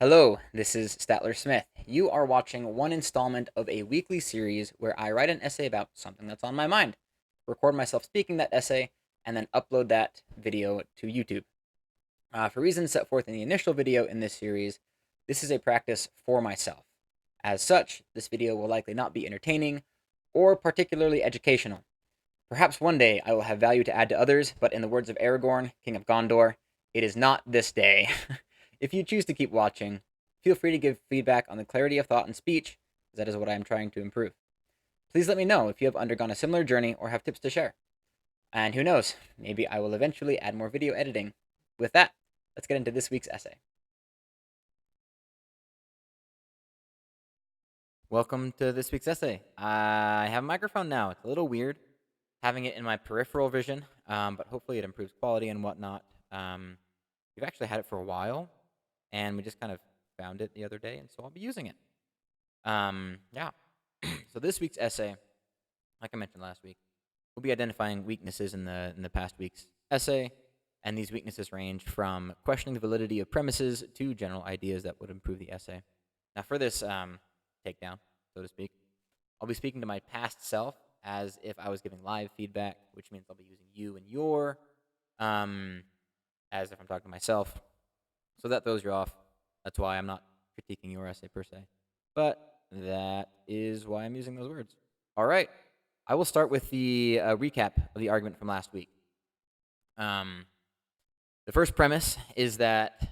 Hello, this is Statler Smith. You are watching one installment of a weekly series where I write an essay about something that's on my mind, record myself speaking that essay, and then upload that video to YouTube. For reasons set forth in the initial video in this series, this is a practice for myself. As such, this video will likely not be entertaining or particularly educational. Perhaps one day I will have value to add to others, but in the words of Aragorn, King of Gondor, it is not this day. If you choose to keep watching, feel free to give feedback on the clarity of thought and speech, as that is what I am trying to improve. Please let me know if you have undergone a similar journey or have tips to share. And who knows, maybe I will eventually add more video editing. With that, let's get into this week's essay. Welcome to this week's essay. I have a microphone now. It's a little weird having it in my peripheral vision, but hopefully it improves quality and whatnot. We've actually had it for a while, and we just kind of found it the other day, and so I'll be using it. Yeah. So this week's essay, like I mentioned last week, we'll be identifying weaknesses in the past week's essay, and these weaknesses range from questioning the validity of premises to general ideas that would improve the essay. Now, for this takedown, so to speak, I'll be speaking to my past self as if I was giving live feedback, which means I'll be using you and your, as if I'm talking to myself. So that throws you off. That's why I'm not critiquing your essay per se. But that is why I'm using those words. All right. I will start with the recap of the argument from last week. The first premise is that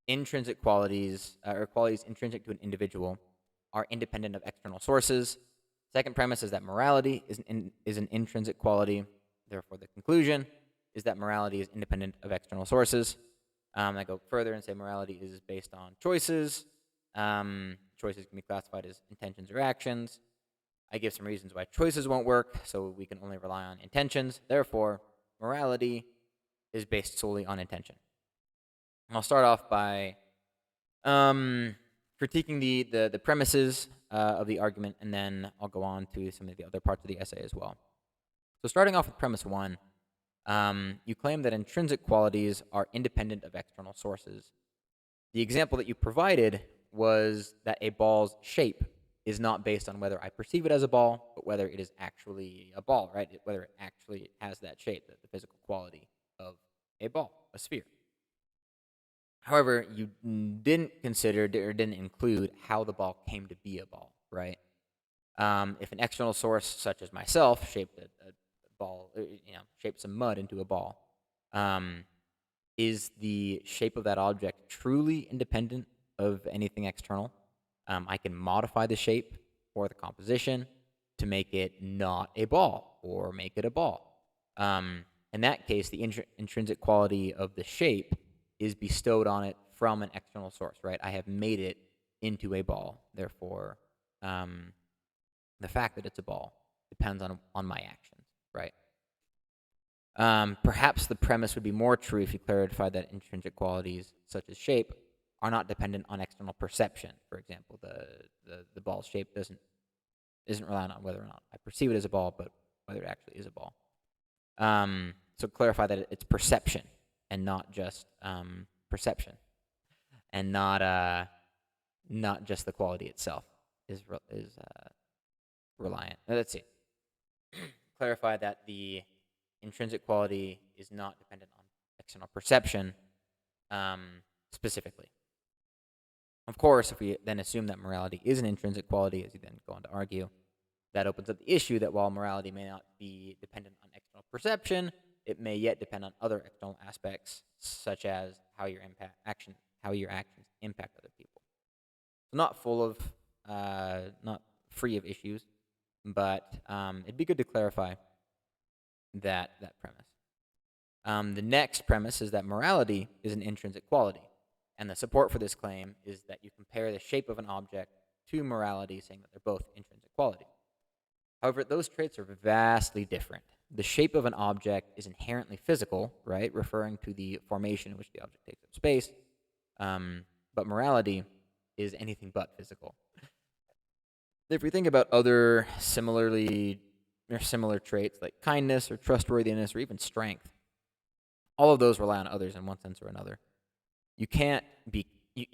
intrinsic qualities, or qualities intrinsic to an individual, are independent of external sources. Second premise is that morality is an intrinsic quality. Therefore, the conclusion is that morality is independent of external sources. I go further and say morality is based on choices. Choices can be classified as intentions or actions. I give some reasons why choices won't work, so we can only rely on intentions. Therefore, morality is based solely on intention. And I'll start off by critiquing the premises of the argument, and then I'll go on to some of the other parts of the essay as well. So starting off with premise one, you claim that intrinsic qualities are independent of external sources. The example that you provided was that a ball's shape is not based on whether I perceive it as a ball, but whether it is actually a ball, right? Whether it actually has that shape, the physical quality of a ball, a sphere. However, you didn't consider or didn't include how the ball came to be a ball, right? If an external source, such as myself, shaped a ball, shaped some mud into a ball, is the shape of that object truly independent of anything external? I can modify the shape or the composition to make it not a ball or make it a ball. In that case, the intrinsic quality of the shape is bestowed on it from an external source, right? I have made it into a ball. Therefore, the fact that it's a ball depends on my actions, right? Perhaps the premise would be more true if you clarified that intrinsic qualities, such as shape, are not dependent on external perception. For example, the ball's shape isn't reliant on whether or not I perceive it as a ball, but whether it actually is a ball. So clarify that it's perception and not just perception, and not just the quality itself is reliant. Now, let's see. Clarify that the intrinsic quality is not dependent on external perception specifically. Of course, if we then assume that morality is an intrinsic quality, as you then go on to argue, that opens up the issue that while morality may not be dependent on external perception, it may yet depend on other external aspects, such as how your actions impact other people. So not not free of issues, but it'd be good to clarify that premise. The next premise is that morality is an intrinsic quality. And the support for this claim is that you compare the shape of an object to morality, saying that they're both intrinsic quality. However, those traits are vastly different. The shape of an object is inherently physical, right, referring to the formation in which the object takes up space. But morality is anything but physical. If we think about other similar traits like kindness or trustworthiness or even strength, all of those rely on others in one sense or another. You can't be you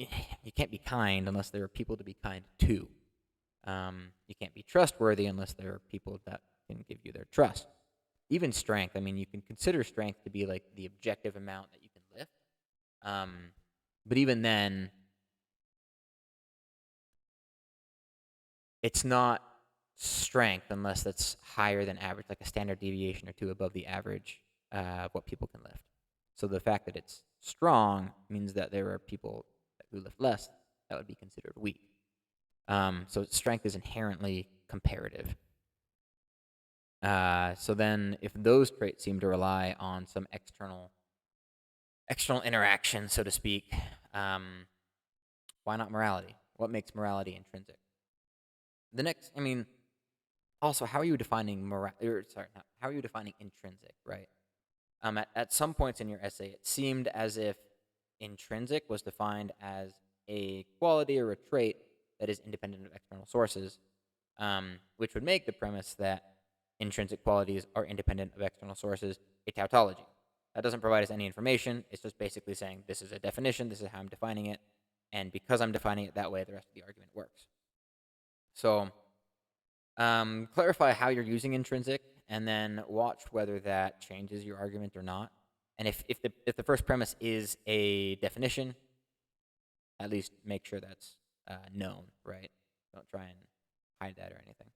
you can't be kind unless there are people to be kind to. You can't be trustworthy unless there are people that can give you their trust. Even strength, I mean, you can consider strength to be like the objective amount that you can lift. But even then, it's not strength unless that's higher than average, like a standard deviation or two above the average of what people can lift. So the fact that it's strong means that there are people who lift less that would be considered weak. So strength is inherently comparative. So then, if those traits seem to rely on some external interaction, so to speak, why not morality? What makes morality intrinsic? The next, I mean, also, how are you defining how are you defining intrinsic? Right. At some points in your essay, it seemed as if intrinsic was defined as a quality or a trait that is independent of external sources, which would make the premise that intrinsic qualities are independent of external sources a tautology. That doesn't provide us any information. It's just basically saying this is a definition, this is how I'm defining it, and because I'm defining it that way, the rest of the argument works. So clarify how you're using intrinsic, and then watch whether that changes your argument or not. And if the first premise is a definition, at least make sure that's known, right? Don't try and hide that or anything.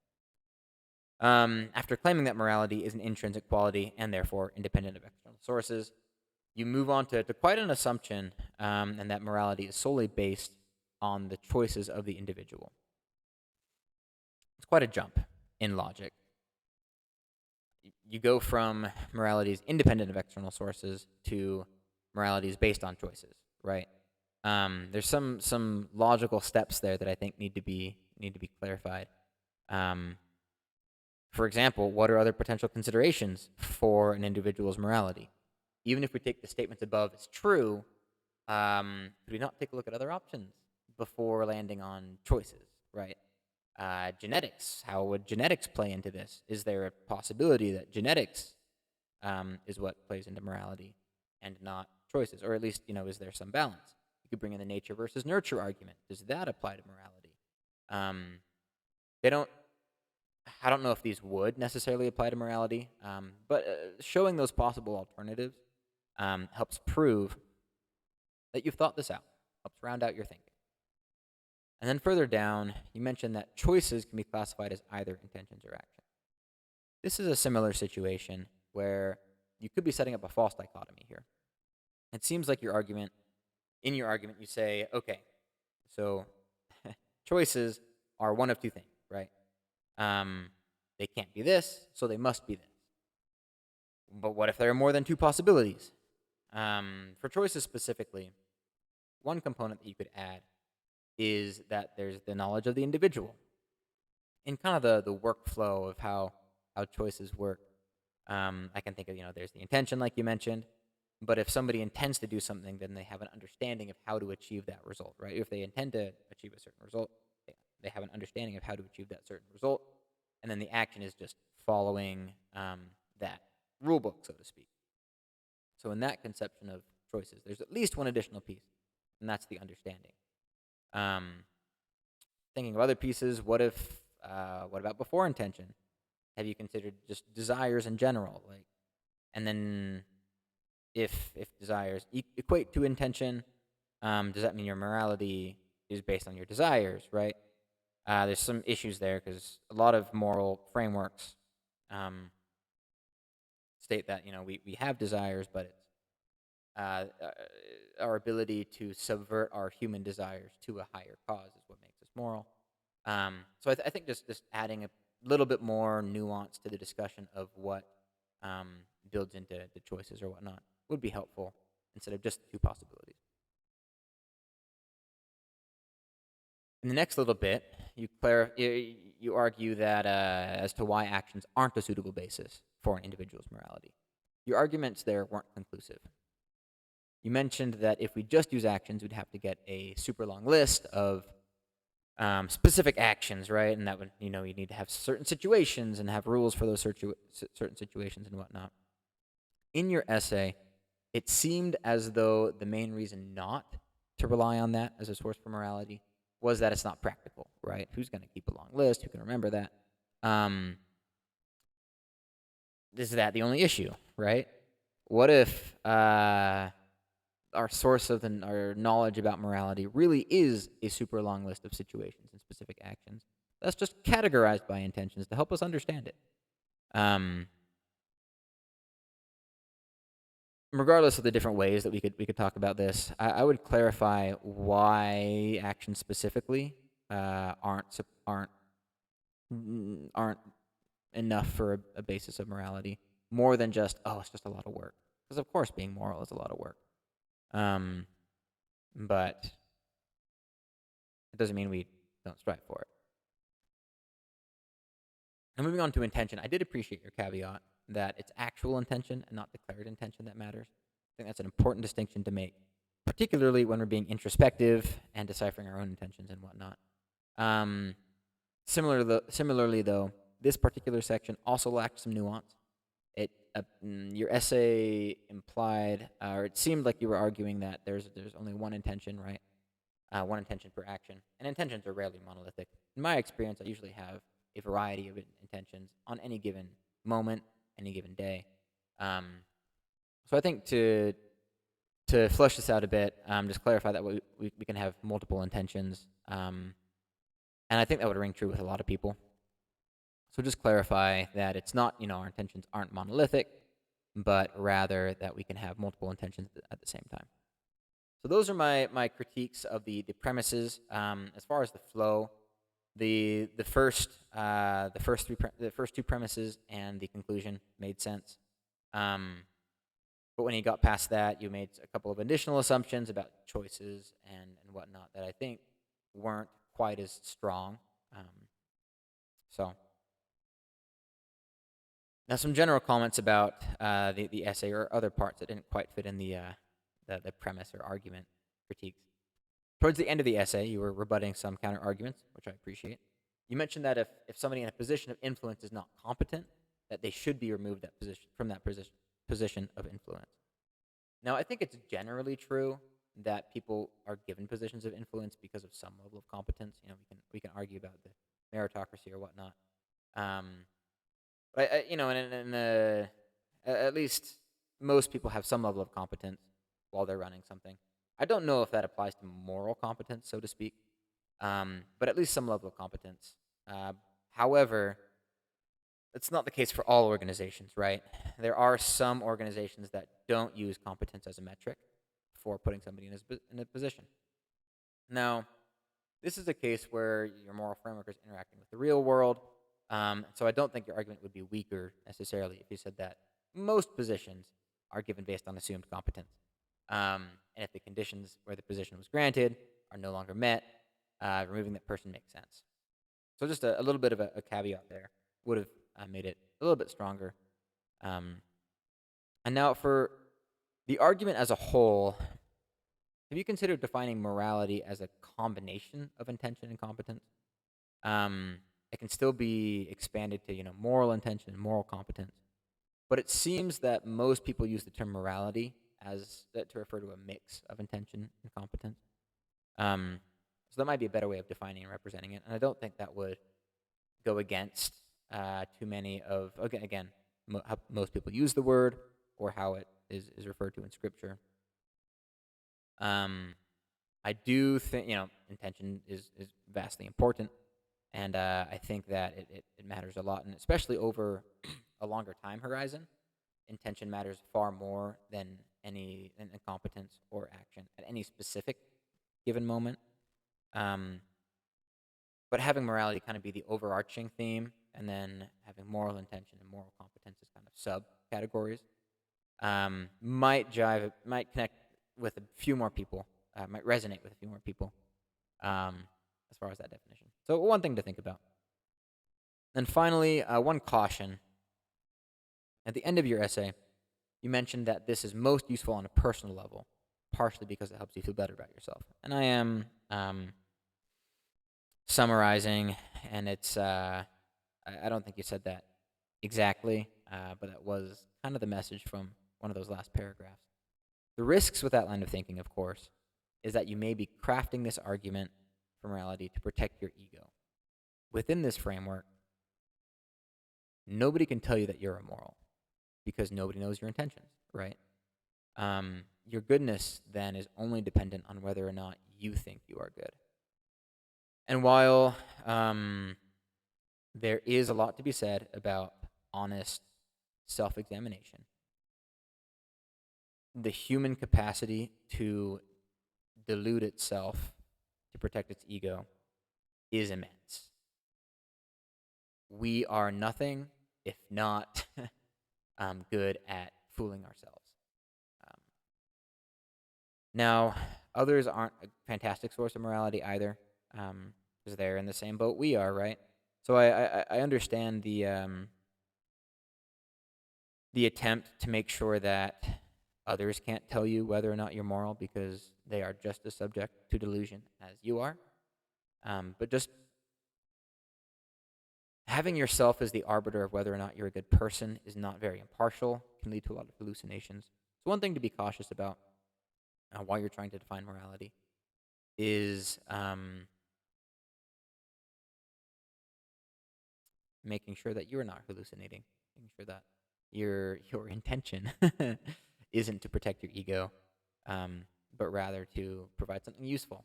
After claiming that morality is an intrinsic quality and therefore independent of external sources, you move on to quite an assumption, and that morality is solely based on the choices of the individual. It's quite a jump in logic. You go from morality is independent of external sources to morality is based on choices, right? There's some logical steps there that I think need to be clarified. For example, what are other potential considerations for an individual's morality? Even if we take the statements above as true, could we not take a look at other options before landing on choices, right? Genetics, how would genetics play into this? Is there a possibility that genetics is what plays into morality and not choices? Or at least, is there some balance? You could bring in the nature versus nurture argument. Does that apply to morality? I don't know if these would necessarily apply to morality, but showing those possible alternatives helps prove that you've thought this out, helps round out your thinking. And then further down, you mentioned that choices can be classified as either intentions or actions. This is a similar situation where you could be setting up a false dichotomy here. It seems like in your argument, you say, okay, so choices are one of two things, right? They can't be this, so they must be this. But what if there are more than two possibilities? For choices specifically, one component that you could add is that there's the knowledge of the individual. In kind of the workflow of how choices work, I can think of, there's the intention, like you mentioned, but if somebody intends to do something, then they have an understanding of how to achieve that result, right? If they intend to achieve a certain result, they have an understanding of how to achieve that certain result, and then the action is just following that rule book, so to speak. So in that conception of choices, there's at least one additional piece, and that's the understanding. Thinking of other pieces, what about before intention? Have you considered just desires in general? And then if desires equate to intention, does that mean your morality is based on your desires, right? There's some issues there because a lot of moral frameworks state that we have desires, but it's our ability to subvert our human desires to a higher cause is what makes us moral. So I think just adding a little bit more nuance to the discussion of what builds into the choices or whatnot would be helpful instead of just two possibilities. In the next little bit, you argue that as to why actions aren't a suitable basis for an individual's morality. Your arguments there weren't conclusive. You mentioned that if we just use actions, we'd have to get a super long list of specific actions, right? And that would, you need to have certain situations and have rules for those certain situations and whatnot. In your essay, it seemed as though the main reason not to rely on that as a source for morality was that it's not practical, right? Who's going to keep a long list? Who can remember that? Is that the only issue, right? What if our source of our knowledge about morality really is a super long list of situations and specific actions that's just categorized by intentions to help us understand it? Regardless of the different ways that we could talk about this, I would clarify why actions specifically aren't enough for a basis of morality, more than just, oh, it's just a lot of work. Because of course being moral is a lot of work. But it doesn't mean we don't strive for it. Now moving on to intention, I did appreciate your caveat that it's actual intention and not declared intention that matters. I think that's an important distinction to make, particularly when we're being introspective and deciphering our own intentions and whatnot. Similarly, though, this particular section also lacked some nuance. Your essay implied, or it seemed like you were arguing that there's only one intention, right? One intention per action, and intentions are rarely monolithic. In my experience, I usually have a variety of intentions on any given moment, any given day. So I think to flesh this out a bit, just clarify that we can have multiple intentions, and I think that would ring true with a lot of people. So just clarify that it's not, our intentions aren't monolithic, but rather that we can have multiple intentions at the same time. So those are my critiques of the premises. As far as the flow, the first two premises and the conclusion made sense. But when you got past that, you made a couple of additional assumptions about choices and whatnot that I think weren't quite as strong. So now some general comments about the essay or other parts that didn't quite fit in the premise or argument critiques. Towards the end of the essay, you were rebutting some counter arguments, which I appreciate. You mentioned that if somebody in a position of influence is not competent, that they should be removed from that position of influence. Now, I think it's generally true that people are given positions of influence because of some level of competence. We can argue about the meritocracy or whatnot. But at least most people have some level of competence while they're running something. I don't know if that applies to moral competence, so to speak, but at least some level of competence. However, it's not the case for all organizations, right? There are some organizations that don't use competence as a metric for putting somebody in a position. Now, this is a case where your moral framework is interacting with the real world, so I don't think your argument would be weaker necessarily if you said that most positions are given based on assumed competence. And if the conditions where the position was granted are no longer met, removing that person makes sense. So just a little bit of a caveat there would have made it a little bit stronger. And now for the argument as a whole, have you considered defining morality as a combination of intention and competence? It can still be expanded to moral intention and moral competence, but it seems that most people use the term morality to refer to a mix of intention and competence. So that might be a better way of defining and representing it, and I don't think that would go against too many of how most people use the word or how it is referred to in Scripture. I do think intention is vastly important, and I think that it matters a lot, and especially over a longer time horizon, intention matters far more than any competence or action at any specific given moment. But having morality kind of be the overarching theme, and then having moral intention and moral competence as kind of subcategories, might connect with a few more people, might resonate with a few more people, as far as that definition. So one thing to think about. And finally, one caution. At the end of your essay, you mentioned that this is most useful on a personal level, partially because it helps you feel better about yourself. And I am summarizing, and it's I don't think you said that exactly, but that was kind of the message from one of those last paragraphs. The risks with that line of thinking, of course, is that you may be crafting this argument for morality to protect your ego. Within this framework, nobody can tell you that you're immoral because nobody knows your intentions, right? Your goodness then is only dependent on whether or not you think you are good. And while there is a lot to be said about honest self-examination, the human capacity to delude itself to protect its ego is immense. We are nothing if not good at fooling ourselves. Now, others aren't a fantastic source of morality either, because they're in the same boat we are, right? So I understand the attempt to make sure that others can't tell you whether or not you're moral because they are just as subject to delusion as you are. But just having yourself as the arbiter of whether or not you're a good person is not very impartial, can lead to a lot of hallucinations. So one thing to be cautious about while you're trying to define morality is making sure that you're not hallucinating, making sure that your intention isn't to protect your ego, but rather to provide something useful.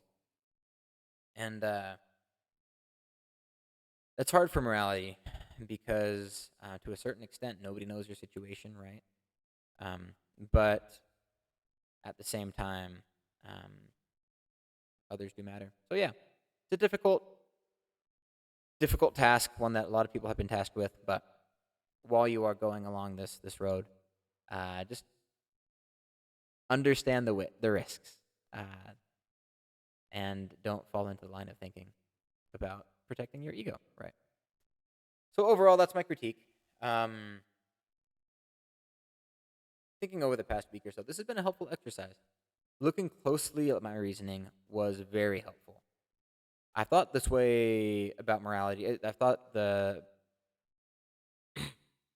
And that's hard for morality because to a certain extent, nobody knows your situation, right? But at the same time, others do matter. So yeah, it's a difficult task, one that a lot of people have been tasked with. But while you are going along this road, just understand the risks, and don't fall into the line of thinking about protecting your ego, right? So overall, that's my critique. Thinking over the past week or so, this has been a helpful exercise. Looking closely at my reasoning was very helpful. I thought this way about morality.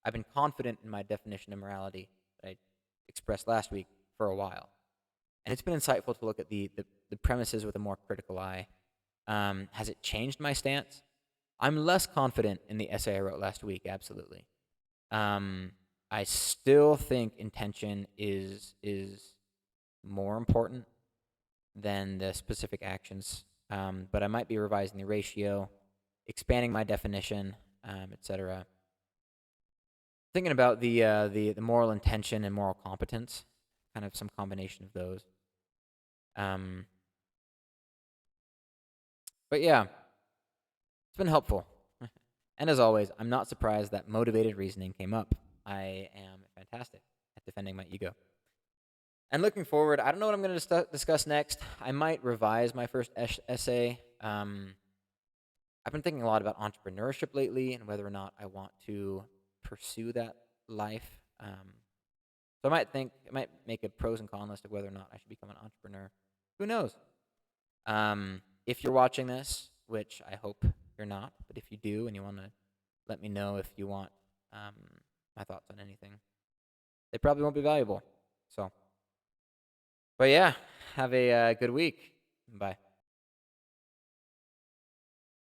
I've been confident in my definition of morality that I expressed last week for a while. And it's been insightful to look at the premises with a more critical eye. Has it changed my stance? I'm less confident in the essay I wrote last week, absolutely. I still think intention is more important than the specific actions, but I might be revising the ratio, expanding my definition, etc. Thinking about the moral intention and moral competence, kind of some combination of those. But yeah, it's been helpful. And as always, I'm not surprised that motivated reasoning came up. I am fantastic at defending my ego. And looking forward, I don't know what I'm going to discuss next. I might revise my first essay. I've been thinking a lot about entrepreneurship lately and whether or not I want to pursue that life. So I might make a pros and cons list of whether or not I should become an entrepreneur. Who knows? If you're watching this, which I hope you're not, but if you do and you want to let me know if you want my thoughts on anything, they probably won't be valuable. So, but yeah, have a good week. Bye.